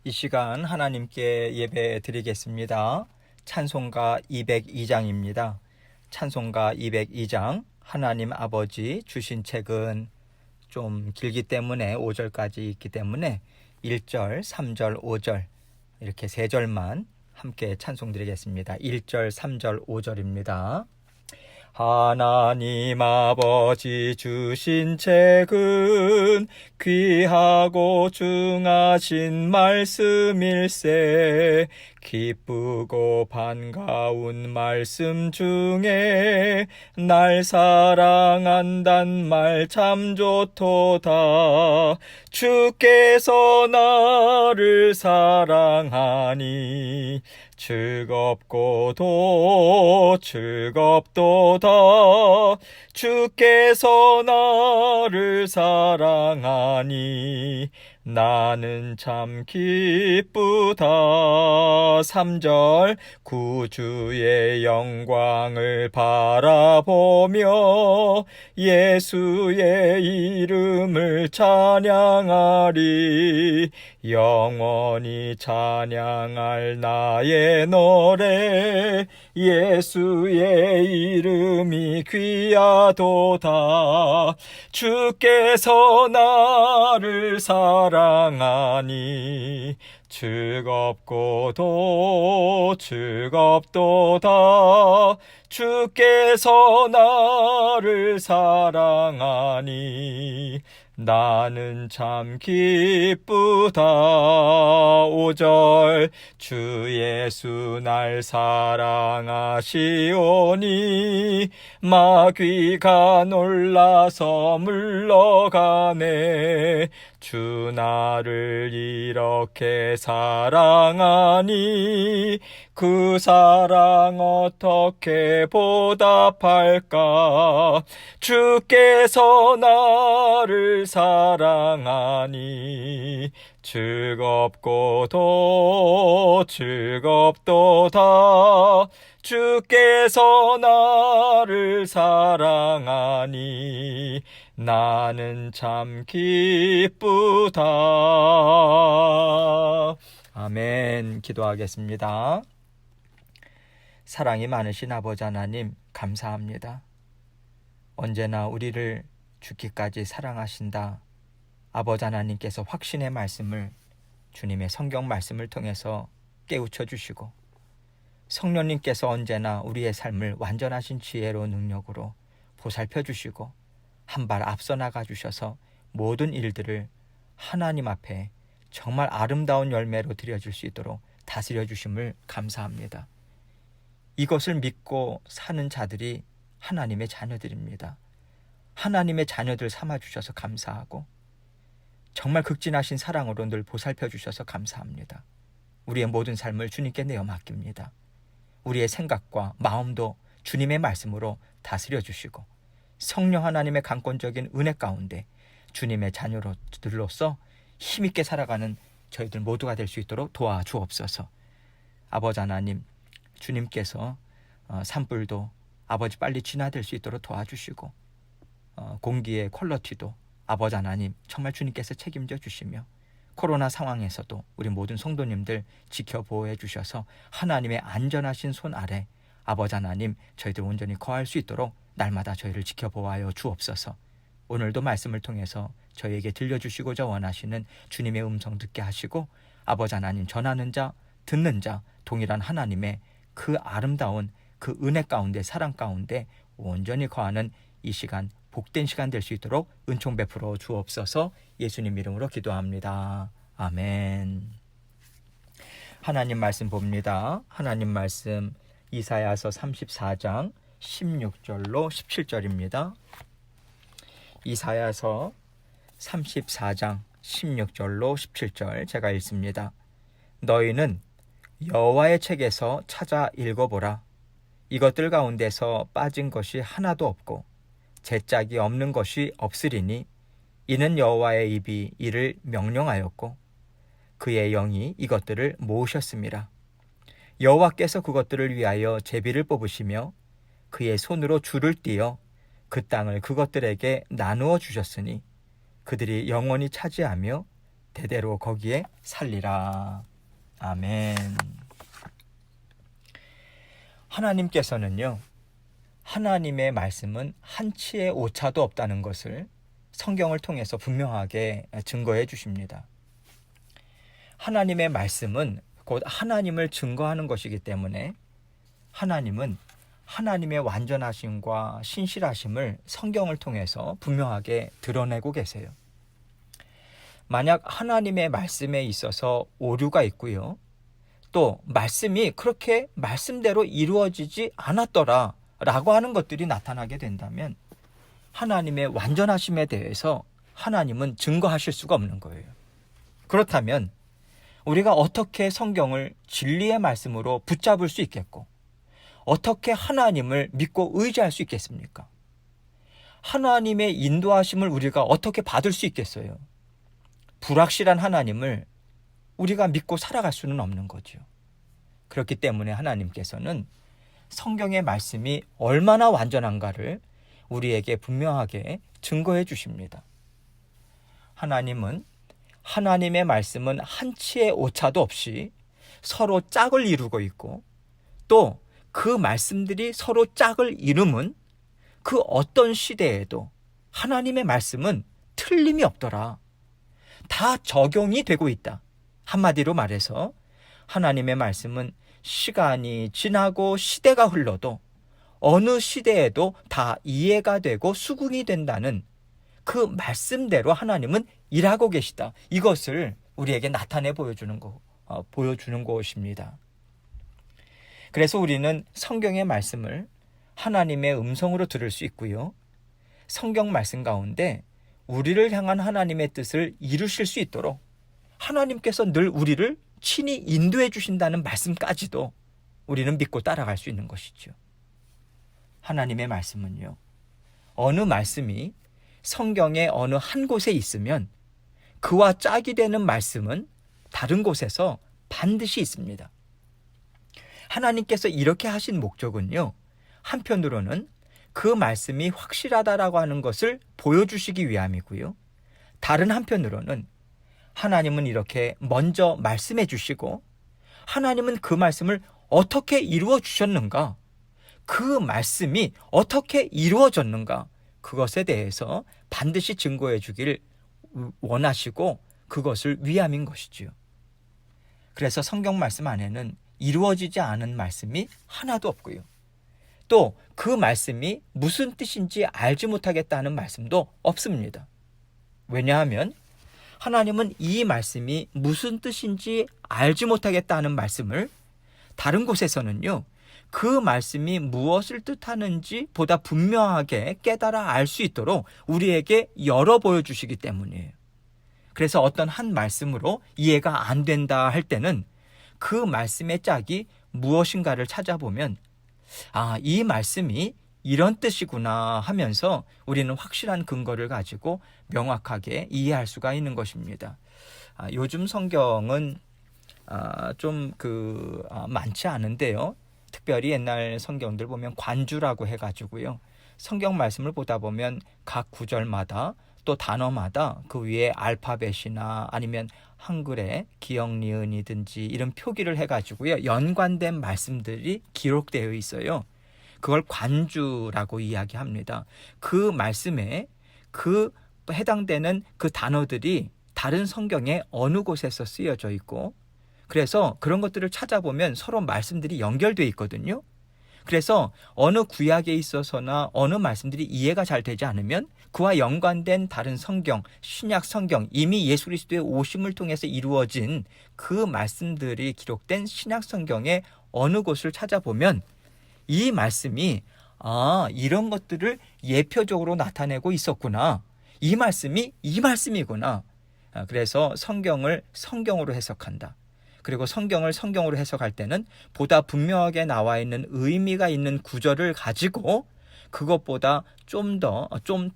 이 시간 하나님께 예배 드리겠습니다. 찬송가 202장입니다. 찬송가 202장 하나님 아버지 주신 책은 좀 길기 때문에 5절까지 있기 때문에 1절, 3절, 5절 이렇게 3절만 함께 찬송 드리겠습니다. 1절, 3절, 5절입니다. 하나님 아버지 주신 책은 귀하고 중하신 말씀일세. 기쁘고 반가운 말씀 중에 날 사랑한단 말 참 좋도다. 주께서 나를 사랑하니 즐겁고도 즐겁도다. 주께서 나를 사랑하니 나는 참 기쁘다. 3절 구주의 영광을 바라보며 예수의 이름을 찬양하리. 영원히 찬양할 나의 노래 예수의 이름이 귀하도다. 주께서 나를 사랑하니 즐겁고도 즐겁도다. 주께서 나를 사랑하니 나는 참 기쁘다. 5절 주 예수 날 사랑하시오니 마귀가 놀라서 물러가네. 주 나를 이렇게 사랑하니 그 사랑 어떻게 보답할까. 주께서 나를 사랑하니 즐겁고도 즐겁도다. 주께서 나를 사랑하니 나는 참 기쁘다. 아멘. 기도하겠습니다. 사랑이 많으신 아버지 하나님 감사합니다. 언제나 우리를 죽기까지 사랑하신다. 아버지 하나님께서 확신의 말씀을 주님의 성경 말씀을 통해서 깨우쳐 주시고 성령님께서 언제나 우리의 삶을 완전하신 지혜로 능력으로 보살펴 주시고 한 발 앞서 나가 주셔서 모든 일들을 하나님 앞에 정말 아름다운 열매로 드려줄 수 있도록 다스려 주심을 감사합니다. 이것을 믿고 사는 자들이 하나님의 자녀들입니다. 하나님의 자녀들 삼아주셔서 감사하고 정말 극진하신 사랑으로 늘 보살펴 주셔서 감사합니다. 우리의 모든 삶을 주님께 내어 맡깁니다. 우리의 생각과 마음도 주님의 말씀으로 다스려 주시고 성령 하나님의 강권적인 은혜 가운데 주님의 자녀들로서 힘있게 살아가는 저희들 모두가 될 수 있도록 도와주옵소서. 아버지 하나님 주님께서 산불도 아버지 빨리 진화될 수 있도록 도와주시고 공기의 퀄리티도 아버지 하나님 정말 주님께서 책임져 주시며 코로나 상황에서도 우리 모든 성도님들 지켜보호해 주셔서 하나님의 안전하신 손 아래 아버지 하나님 저희들 온전히 거할 수 있도록 날마다 저희를 지켜보아여 주옵소서. 오늘도 말씀을 통해서 저희에게 들려주시고자 원하시는 주님의 음성 듣게 하시고 아버지 하나님 전하는 자 듣는 자 동일한 하나님의 그 아름다운 그 은혜 가운데 사랑 가운데 온전히 거하는 이 시간 복된 시간 될 수 있도록 은총 베풀어 주옵소서. 예수님 이름으로 기도합니다. 아멘. 하나님 말씀 봅니다. 하나님 말씀 이사야서 34장 16절로 17절입니다. 이사야서 34장 16절로 17절 제가 읽습니다. 너희는 여호와의 책에서 찾아 읽어보라. 이것들 가운데서 빠진 것이 하나도 없고 제짝이 없는 것이 없으리니 이는 여호와의 입이 이를 명령하였고 그의 영이 이것들을 모으셨음이라. 여호와께서 그것들을 위하여 제비를 뽑으시며 그의 손으로 줄을 띄어 그 땅을 그것들에게 나누어 주셨으니 그들이 영원히 차지하며 대대로 거기에 살리라. 아멘. 하나님께서는요, 하나님의 말씀은 한치의 오차도 없다는 것을 성경을 통해서 분명하게 증거해 주십니다. 하나님의 말씀은 곧 하나님을 증거하는 것이기 때문에 하나님은 하나님의 완전하심과 신실하심을 성경을 통해서 분명하게 드러내고 계세요. 만약 하나님의 말씀에 있어서 오류가 있고요, 또 말씀이 그렇게 말씀대로 이루어지지 않았더라 라고 하는 것들이 나타나게 된다면 하나님의 완전하심에 대해서 하나님은 증거하실 수가 없는 거예요. 그렇다면 우리가 어떻게 성경을 진리의 말씀으로 붙잡을 수 있겠고, 어떻게 하나님을 믿고 의지할 수 있겠습니까? 하나님의 인도하심을 우리가 어떻게 받을 수 있겠어요? 불확실한 하나님을 우리가 믿고 살아갈 수는 없는 거죠. 그렇기 때문에 하나님께서는 성경의 말씀이 얼마나 완전한가를 우리에게 분명하게 증거해 주십니다. 하나님은 하나님의 말씀은 한치의 오차도 없이 서로 짝을 이루고 있고, 또 그 말씀들이 서로 짝을 이루면 그 어떤 시대에도 하나님의 말씀은 틀림이 없더라. 다 적용이 되고 있다. 한마디로 말해서 하나님의 말씀은 시간이 지나고 시대가 흘러도 어느 시대에도 다 이해가 되고 수긍이 된다는 그 말씀대로 하나님은 일하고 계시다. 이것을 우리에게 나타내 보여주는 것입니다. 그래서 우리는 성경의 말씀을 하나님의 음성으로 들을 수 있고요, 성경 말씀 가운데 우리를 향한 하나님의 뜻을 이루실 수 있도록 하나님께서 늘 우리를 친히 인도해 주신다는 말씀까지도 우리는 믿고 따라갈 수 있는 것이죠. 하나님의 말씀은요, 어느 말씀이 성경의 어느 한 곳에 있으면 그와 짝이 되는 말씀은 다른 곳에서 반드시 있습니다. 하나님께서 이렇게 하신 목적은요, 한편으로는 그 말씀이 확실하다라고 하는 것을 보여주시기 위함이고요, 다른 한편으로는 하나님은 이렇게 먼저 말씀해 주시고 하나님은 그 말씀을 어떻게 이루어 주셨는가, 그 말씀이 어떻게 이루어졌는가, 그것에 대해서 반드시 증거해 주길 원하시고 그것을 위함인 것이지요. 그래서 성경 말씀 안에는 이루어지지 않은 말씀이 하나도 없고요, 또 그 말씀이 무슨 뜻인지 알지 못하겠다는 말씀도 없습니다. 왜냐하면 하나님은 이 말씀이 무슨 뜻인지 알지 못하겠다는 말씀을 다른 곳에서는요, 그 말씀이 무엇을 뜻하는지 보다 분명하게 깨달아 알 수 있도록 우리에게 열어 보여주시기 때문이에요. 그래서 어떤 한 말씀으로 이해가 안 된다 할 때는 그 말씀의 짝이 무엇인가를 찾아보면 이 말씀이 이런 뜻이구나 하면서 우리는 확실한 근거를 가지고 명확하게 이해할 수가 있는 것입니다. 요즘 성경은 좀 많지 않은데요, 특별히 옛날 성경들 보면 관주라고 해가지고요, 성경 말씀을 보다 보면 각 구절마다 또 단어마다 그 위에 알파벳이나 아니면 한글의 기역 니은이든지 이런 표기를 해가지고요, 연관된 말씀들이 기록되어 있어요. 그걸 관주라고 이야기합니다. 그 말씀에 그 해당되는 그 단어들이 다른 성경의 어느 곳에서 쓰여져 있고, 그래서 그런 것들을 찾아보면 서로 말씀들이 연결되어 있거든요. 그래서 어느 구약에 있어서나 어느 말씀들이 이해가 잘 되지 않으면 그와 연관된 다른 성경, 신약 성경, 이미 예수 그리스도의 오심을 통해서 이루어진 그 말씀들이 기록된 신약 성경의 어느 곳을 찾아보면 이 말씀이 이런 것들을 예표적으로 나타내고 있었구나, 이 말씀이 이 말씀이구나. 그래서 성경을 성경으로 해석한다. 그리고 성경을 성경으로 해석할 때는 보다 분명하게 나와 있는 의미가 있는 구절을 가지고 그것보다 좀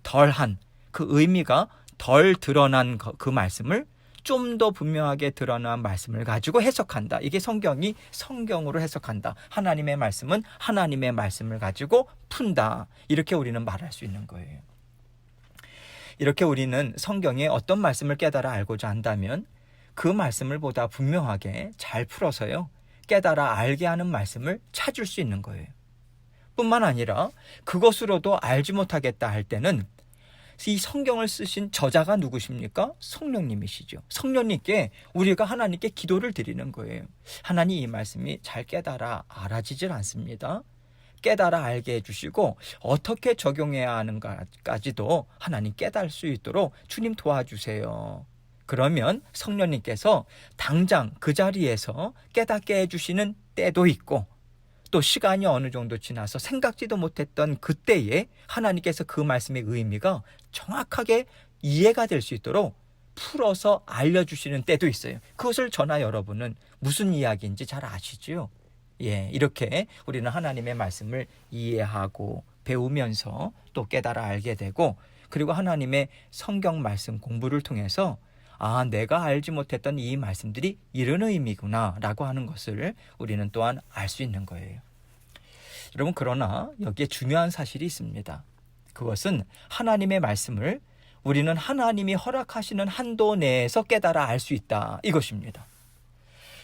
덜한, 그 의미가 덜 드러난 그 말씀을 좀 더 분명하게 드러난 말씀을 가지고 해석한다. 이게 성경이 성경으로 해석한다. 하나님의 말씀은 하나님의 말씀을 가지고 푼다. 이렇게 우리는 말할 수 있는 거예요. 이렇게 우리는 성경의 어떤 말씀을 깨달아 알고자 한다면 그 말씀을 보다 분명하게 잘 풀어서요, 깨달아 알게 하는 말씀을 찾을 수 있는 거예요. 뿐만 아니라 그것으로도 알지 못하겠다 할 때는 이 성경을 쓰신 저자가 누구십니까? 성령님이시죠. 성령님께 우리가 하나님께 기도를 드리는 거예요. 하나님, 이 말씀이 잘 깨달아 알아지질 않습니다. 깨달아 알게 해주시고 어떻게 적용해야 하는가까지도 하나님 깨달을 수 있도록 주님 도와주세요. 그러면 성령님께서 당장 그 자리에서 깨닫게 해주시는 때도 있고, 또 시간이 어느 정도 지나서 생각지도 못했던 그때에 하나님께서 그 말씀의 의미가 정확하게 이해가 될 수 있도록 풀어서 알려주시는 때도 있어요. 그것을 저나 여러분은 무슨 이야기인지 잘 아시죠? 이렇게 우리는 하나님의 말씀을 이해하고 배우면서 또 깨달아 알게 되고, 그리고 하나님의 성경 말씀 공부를 통해서 내가 알지 못했던 이 말씀들이 이런 의미구나 라고 하는 것을 우리는 또한 알 수 있는 거예요. 여러분, 그러나 여기에 중요한 사실이 있습니다. 그것은 하나님의 말씀을 우리는 하나님이 허락하시는 한도 내에서 깨달아 알 수 있다, 이것입니다.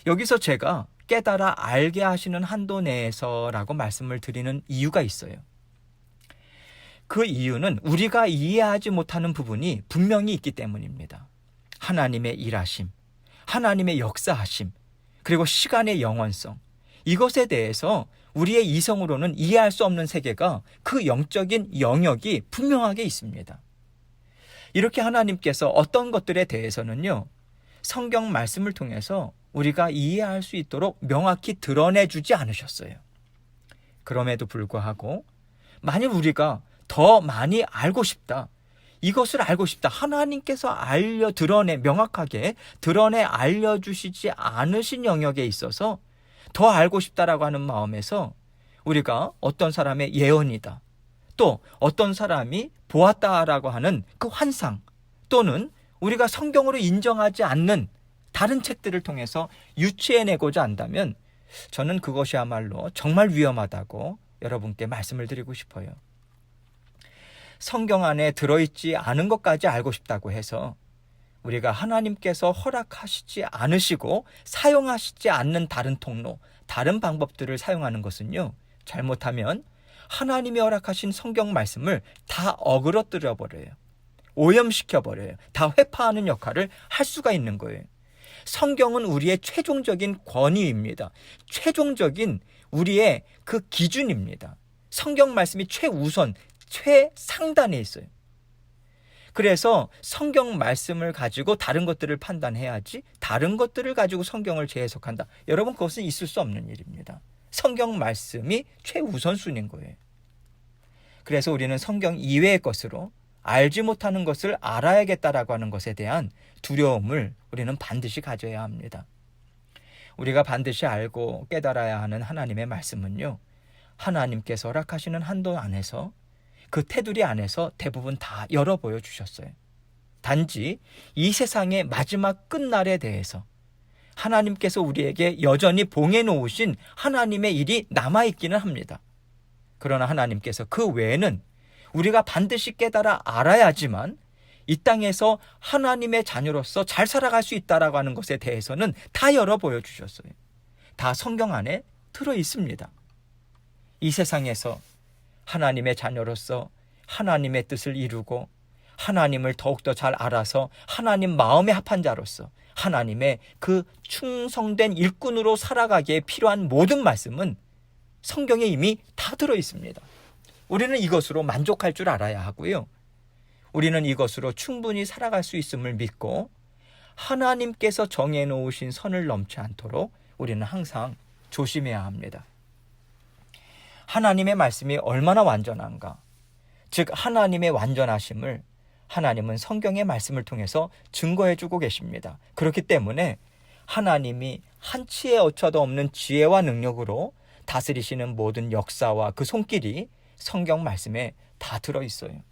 여기서 제가 깨달아 알게 하시는 한도 내에서라고 말씀을 드리는 이유가 있어요. 그 이유는 우리가 이해하지 못하는 부분이 분명히 있기 때문입니다. 하나님의 일하심, 하나님의 역사하심, 그리고 시간의 영원성, 이것에 대해서 우리의 이성으로는 이해할 수 없는 세계가, 그 영적인 영역이 분명하게 있습니다. 이렇게 하나님께서 어떤 것들에 대해서는요, 성경 말씀을 통해서 우리가 이해할 수 있도록 명확히 드러내주지 않으셨어요. 그럼에도 불구하고 만일 우리가 더 많이 알고 싶다, 이것을 알고 싶다, 하나님께서 명확하게 드러내 알려주시지 않으신 영역에 있어서 더 알고 싶다라고 하는 마음에서 우리가 어떤 사람의 예언이다, 또 어떤 사람이 보았다라고 하는 그 환상, 또는 우리가 성경으로 인정하지 않는 다른 책들을 통해서 유추해내고자 한다면 저는 그것이야말로 정말 위험하다고 여러분께 말씀을 드리고 싶어요. 성경 안에 들어있지 않은 것까지 알고 싶다고 해서 우리가 하나님께서 허락하시지 않으시고 사용하시지 않는 다른 통로, 다른 방법들을 사용하는 것은요, 잘못하면 하나님이 허락하신 성경 말씀을 다 어그러뜨려 버려요. 오염시켜 버려요. 다 회파하는 역할을 할 수가 있는 거예요. 성경은 우리의 최종적인 권위입니다. 최종적인 우리의 그 기준입니다. 성경 말씀이 최우선, 최상단에 있어요. 그래서 성경 말씀을 가지고 다른 것들을 판단해야지, 다른 것들을 가지고 성경을 재해석한다, 여러분, 그것은 있을 수 없는 일입니다. 성경 말씀이 최우선순위인 거예요. 그래서 우리는 성경 이외의 것으로 알지 못하는 것을 알아야겠다라고 하는 것에 대한 두려움을 우리는 반드시 가져야 합니다. 우리가 반드시 알고 깨달아야 하는 하나님의 말씀은요, 하나님께서 허락하시는 한도 안에서, 그 테두리 안에서 대부분 다 열어 보여주셨어요. 단지 이 세상의 마지막 끝날에 대해서 하나님께서 우리에게 여전히 봉해 놓으신 하나님의 일이 남아있기는 합니다. 그러나 하나님께서 그 외에는 우리가 반드시 깨달아 알아야지만 이 땅에서 하나님의 자녀로서 잘 살아갈 수 있다라고 하는 것에 대해서는 다 열어 보여주셨어요. 다 성경 안에 들어 있습니다. 이 세상에서 하나님의 자녀로서 하나님의 뜻을 이루고 하나님을 더욱더 잘 알아서 하나님 마음에 합한 자로서 하나님의 그 충성된 일꾼으로 살아가기에 필요한 모든 말씀은 성경에 이미 다 들어 있습니다. 우리는 이것으로 만족할 줄 알아야 하고요, 우리는 이것으로 충분히 살아갈 수 있음을 믿고 하나님께서 정해놓으신 선을 넘지 않도록 우리는 항상 조심해야 합니다. 하나님의 말씀이 얼마나 완전한가, 즉 하나님의 완전하심을 하나님은 성경의 말씀을 통해서 증거해주고 계십니다. 그렇기 때문에 하나님이 한치의 오차도 없는 지혜와 능력으로 다스리시는 모든 역사와 그 손길이 성경 말씀에 다 들어있어요.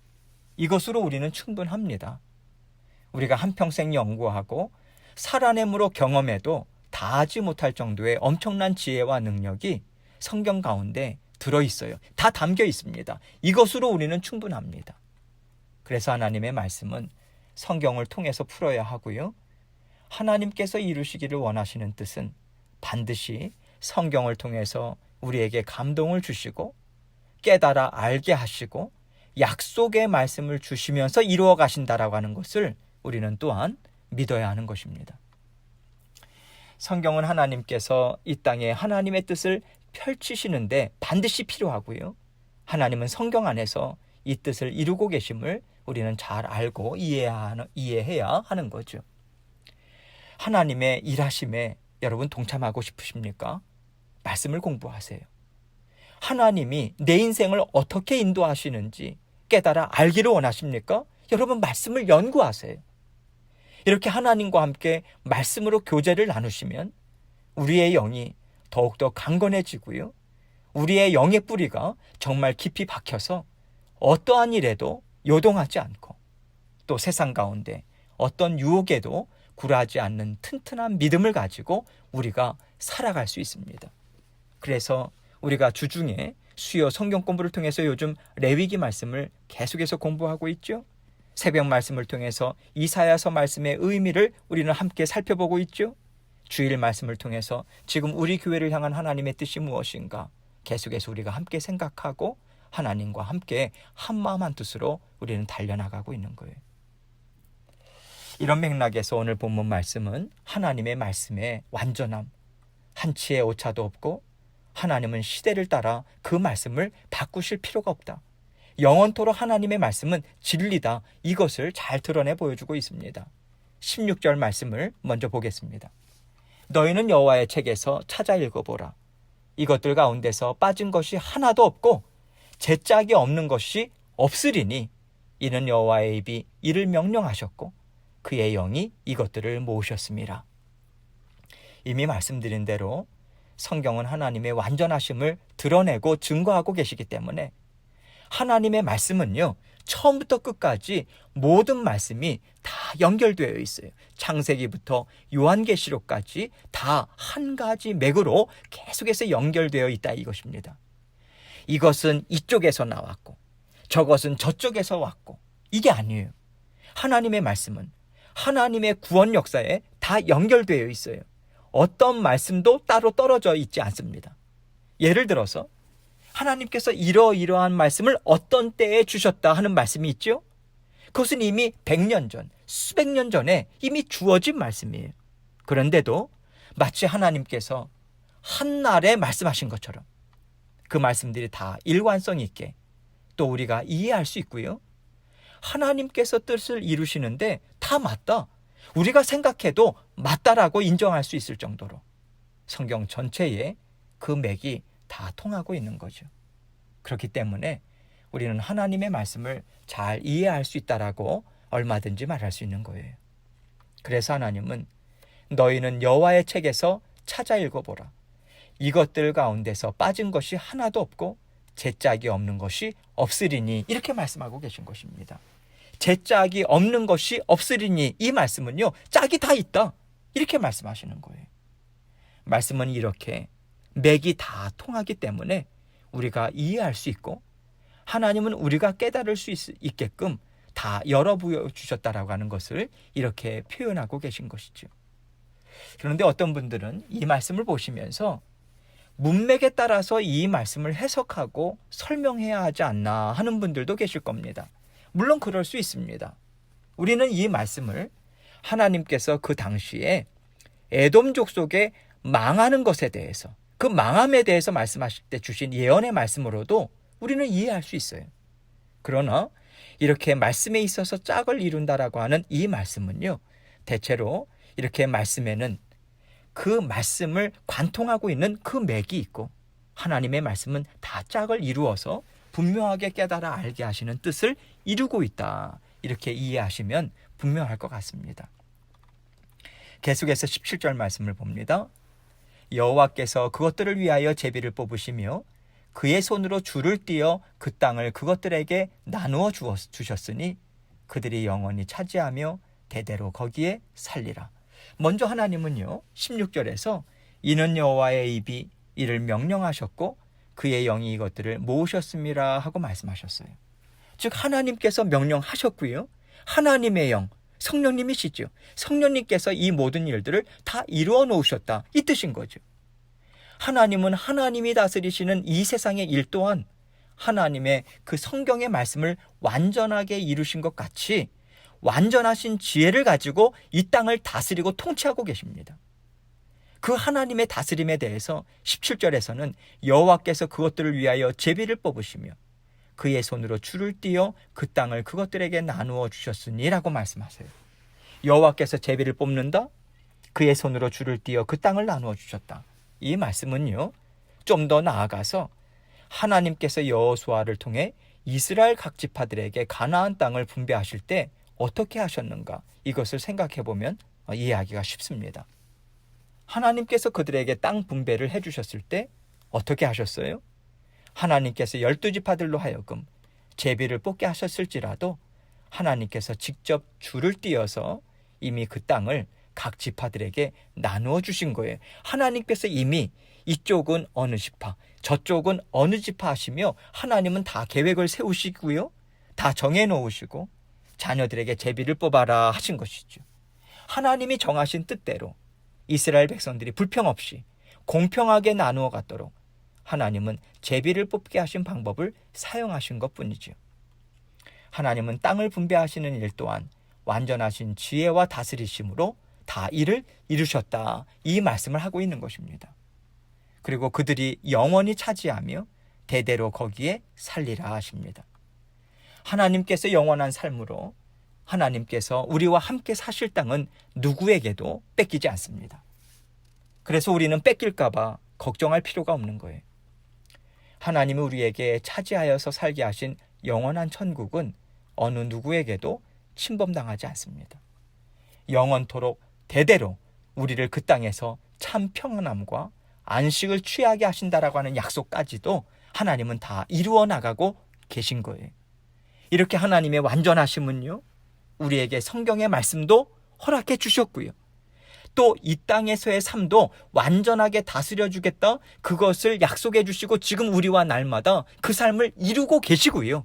이것으로 우리는 충분합니다. 우리가 한평생 연구하고 살아냄으로 경험해도 다 하지 못할 정도의 엄청난 지혜와 능력이 성경 가운데 들어있어요. 다 담겨 있습니다. 이것으로 우리는 충분합니다. 그래서 하나님의 말씀은 성경을 통해서 풀어야 하고요. 하나님께서 이루시기를 원하시는 뜻은 반드시 성경을 통해서 우리에게 감동을 주시고 깨달아 알게 하시고 약속의 말씀을 주시면서 이루어 가신다라고 하는 것을 우리는 또한 믿어야 하는 것입니다. 성경은 하나님께서 이 땅에 하나님의 뜻을 펼치시는데 반드시 필요하고요. 하나님은 성경 안에서 이 뜻을 이루고 계심을 우리는 잘 알고 이해해야 하는 거죠. 하나님의 일하심에 여러분 동참하고 싶으십니까? 말씀을 공부하세요. 하나님이 내 인생을 어떻게 인도하시는지 깨달아 알기를 원하십니까? 여러분 말씀을 연구하세요. 이렇게 하나님과 함께 말씀으로 교제를 나누시면 우리의 영이 더욱더 강건해지고요. 우리의 영의 뿌리가 정말 깊이 박혀서 어떠한 일에도 요동하지 않고 또 세상 가운데 어떤 유혹에도 굴하지 않는 튼튼한 믿음을 가지고 우리가 살아갈 수 있습니다. 그래서 우리가 주중에 수요 성경 공부를 통해서 요즘 레위기 말씀을 계속해서 공부하고 있죠. 새벽 말씀을 통해서 이사야서 말씀의 의미를 우리는 함께 살펴보고 있죠. 주일 말씀을 통해서 지금 우리 교회를 향한 하나님의 뜻이 무엇인가 계속해서 우리가 함께 생각하고 하나님과 함께 한마음 한뜻으로 우리는 달려나가고 있는 거예요. 이런 맥락에서 오늘 본문 말씀은 하나님의 말씀의 완전함, 한치의 오차도 없고 하나님은 시대를 따라 그 말씀을 바꾸실 필요가 없다. 영원토록 하나님의 말씀은 진리다. 이것을 잘 드러내 보여주고 있습니다. 16절 말씀을 먼저 보겠습니다. 너희는 여호와의 책에서 찾아 읽어보라. 이것들 가운데서 빠진 것이 하나도 없고 제짝이 없는 것이 없으리니 이는 여호와의 입이 이를 명령하셨고 그의 영이 이것들을 모으셨습니다. 이미 말씀드린 대로 성경은 하나님의 완전하심을 드러내고 증거하고 계시기 때문에 하나님의 말씀은요, 처음부터 끝까지 모든 말씀이 다 연결되어 있어요. 창세기부터 요한계시록까지 다 한 가지 맥으로 계속해서 연결되어 있다 이것입니다. 이것은 이쪽에서 나왔고 저것은 저쪽에서 왔고 이게 아니에요. 하나님의 말씀은 하나님의 구원 역사에 다 연결되어 있어요. 어떤 말씀도 따로 떨어져 있지 않습니다. 예를 들어서 하나님께서 이러이러한 말씀을 어떤 때에 주셨다 하는 말씀이 있죠. 그것은 이미 100년 전, 수백 년 전에 이미 주어진 말씀이에요. 그런데도 마치 하나님께서 한날에 말씀하신 것처럼 그 말씀들이 다 일관성 있게 또 우리가 이해할 수 있고요. 하나님께서 뜻을 이루시는데 다 맞다. 우리가 생각해도 맞다라고 인정할 수 있을 정도로 성경 전체에 그 맥이 다 통하고 있는 거죠. 그렇기 때문에 우리는 하나님의 말씀을 잘 이해할 수 있다라고 얼마든지 말할 수 있는 거예요. 그래서 하나님은 너희는 여호와의 책에서 찾아 읽어보라. 이것들 가운데서 빠진 것이 하나도 없고 제짝이 없는 것이 없으리니 이렇게 말씀하고 계신 것입니다. 제짝이 없는 것이 없으리니 이 말씀은요, 짝이 다 있다 이렇게 말씀하시는 거예요. 말씀은 이렇게 맥이 다 통하기 때문에 우리가 이해할 수 있고 하나님은 우리가 깨달을 수 있게끔 다 열어 보여주셨다라고 하는 것을 이렇게 표현하고 계신 것이죠. 그런데 어떤 분들은 이 말씀을 보시면서 문맥에 따라서 이 말씀을 해석하고 설명해야 하지 않나 하는 분들도 계실 겁니다. 물론 그럴 수 있습니다. 우리는 이 말씀을 하나님께서 그 당시에 에돔 족속에 망하는 것에 대해서 그 망함에 대해서 말씀하실 때 주신 예언의 말씀으로도 우리는 이해할 수 있어요. 그러나 이렇게 말씀에 있어서 짝을 이룬다라고 하는 이 말씀은요, 대체로 이렇게 말씀에는 그 말씀을 관통하고 있는 그 맥이 있고 하나님의 말씀은 다 짝을 이루어서 분명하게 깨달아 알게 하시는 뜻을 이루고 있다. 이렇게 이해하시면 분명할 것 같습니다. 계속해서 17절 말씀을 봅니다. 여호와께서 그것들을 위하여 제비를 뽑으시며 그의 손으로 줄을 띄어 그 땅을 그것들에게 나누어 주셨으니 그들이 영원히 차지하며 대대로 거기에 살리라. 먼저 하나님은요 16절에서 이는 여호와의 입이 이를 명령하셨고 그의 영이 이것들을 모으셨음이라 하고 말씀하셨어요. 즉 하나님께서 명령하셨고요. 하나님의 영, 성령님이시죠. 성령님께서 이 모든 일들을 다 이루어 놓으셨다, 이 뜻인 거죠. 하나님은 하나님이 다스리시는 이 세상의 일 또한 하나님의 그 성경의 말씀을 완전하게 이루신 것 같이 완전하신 지혜를 가지고 이 땅을 다스리고 통치하고 계십니다. 그 하나님의 다스림에 대해서 17절에서는 여호와께서 그것들을 위하여 제비를 뽑으시며 그의 손으로 줄을 띄어 그 땅을 그것들에게 나누어 주셨으니 라고 말씀하세요. 여호와께서 제비를 뽑는다, 그의 손으로 줄을 띄어 그 땅을 나누어 주셨다. 이 말씀은요, 좀 더 나아가서 하나님께서 여호수아를 통해 이스라엘 각 지파들에게 가나안 땅을 분배하실 때 어떻게 하셨는가, 이것을 생각해 보면 이해하기가 쉽습니다. 하나님께서 그들에게 땅 분배를 해주셨을 때 어떻게 하셨어요? 하나님께서 12지파들로 하여금 제비를 뽑게 하셨을지라도 하나님께서 직접 줄을 띄어서 이미 그 땅을 각 지파들에게 나누어 주신 거예요. 하나님께서 이미 이쪽은 어느 지파, 저쪽은 어느 지파 하시며 하나님은 다 계획을 세우시고요, 다 정해 놓으시고 자녀들에게 제비를 뽑아라 하신 것이죠. 하나님이 정하신 뜻대로 이스라엘 백성들이 불평 없이 공평하게 나누어 갔도록 하나님은 제비를 뽑게 하신 방법을 사용하신 것뿐이죠. 하나님은 땅을 분배하시는 일 또한 완전하신 지혜와 다스리심으로 다 이를 이루셨다, 이 말씀을 하고 있는 것입니다. 그리고 그들이 영원히 차지하며 대대로 거기에 살리라 하십니다. 하나님께서 영원한 삶으로 하나님께서 우리와 함께 사실 땅은 누구에게도 뺏기지 않습니다. 그래서 우리는 뺏길까 봐 걱정할 필요가 없는 거예요. 하나님이 우리에게 차지하여서 살게 하신 영원한 천국은 어느 누구에게도 침범당하지 않습니다. 영원토록 대대로 우리를 그 땅에서 참 평안함과 안식을 취하게 하신다라고 하는 약속까지도 하나님은 다 이루어 나가고 계신 거예요. 이렇게 하나님의 완전하심은요, 우리에게 성경의 말씀도 허락해 주셨고요, 또 이 땅에서의 삶도 완전하게 다스려 주겠다, 그것을 약속해 주시고 지금 우리와 날마다 그 삶을 이루고 계시고요,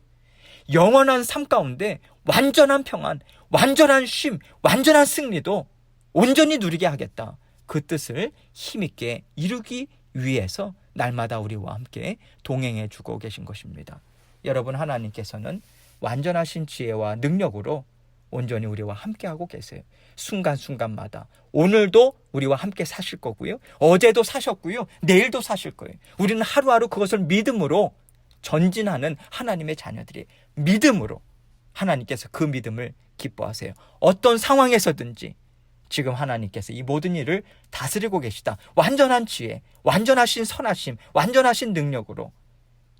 영원한 삶 가운데 완전한 평안, 완전한 쉼, 완전한 승리도 온전히 누리게 하겠다, 그 뜻을 힘있게 이루기 위해서 날마다 우리와 함께 동행해 주고 계신 것입니다. 여러분, 하나님께서는 완전하신 지혜와 능력으로 온전히 우리와 함께하고 계세요. 순간순간마다 오늘도 우리와 함께 사실 거고요, 어제도 사셨고요, 내일도 사실 거예요. 우리는 하루하루 그것을 믿음으로 전진하는 하나님의 자녀들이 믿음으로 하나님께서 그 믿음을 기뻐하세요. 어떤 상황에서든지 지금 하나님께서 이 모든 일을 다스리고 계시다, 완전한 지혜, 완전하신 선하심, 완전하신 능력으로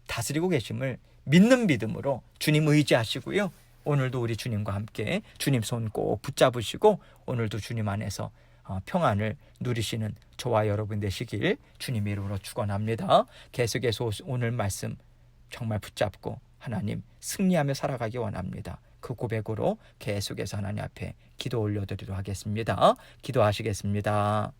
다스리고 계심을 믿는 믿음으로 주님 의지하시고요, 오늘도 우리 주님과 함께 주님 손 꼭 붙잡으시고 오늘도 주님 안에서 평안을 누리시는 저와 여러분 되시길 주님의 이름으로 축원합니다. 계속해서 오늘 말씀 정말 붙잡고 하나님 승리하며 살아가기 원합니다. 그 고백으로 계속해서 하나님 앞에 기도 올려드리도록 하겠습니다. 기도하시겠습니다.